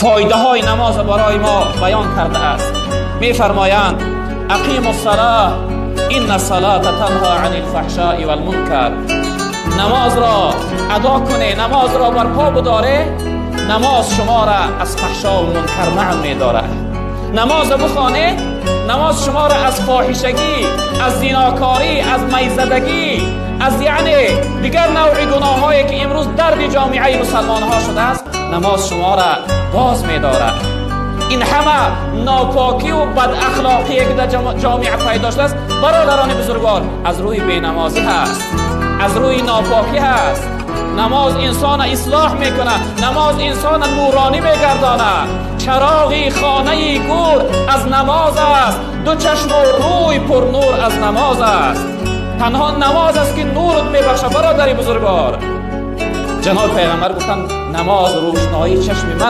فایده های نماز برای ما بیان کرده است. می فرمایند اقیموا الصلاة ان الصلاة تنهی عن الفحشاء والمنکر. نماز را ادا کنه، نماز را برپا بداره، نماز شما را از فحشا و منکر منع می داره. نماز بخوانه، نماز شما را از فاحشگی، از زیناکاری، از میزدگی، از یعنی دیگر نوع گناه هایی که امروز درد جامعه مسلمان ها شده است، نماز شما را باز می داره. این همه ناپاکی و بد اخلاقی که در جامعه پیدا شده است برادران بزرگوار از روی بینمازی هست، از روی ناپاکی هست. نماز انسان اصلاح میکنه، نماز انسان نورانی میگردانه. چراغی خانه گور از نماز است، دو چشم و روی پر نور از نماز است. تنها نماز است که نورت میبخشه برادری بزرگوار. جناب پیغمبر گفتن نماز روشنایی چشم من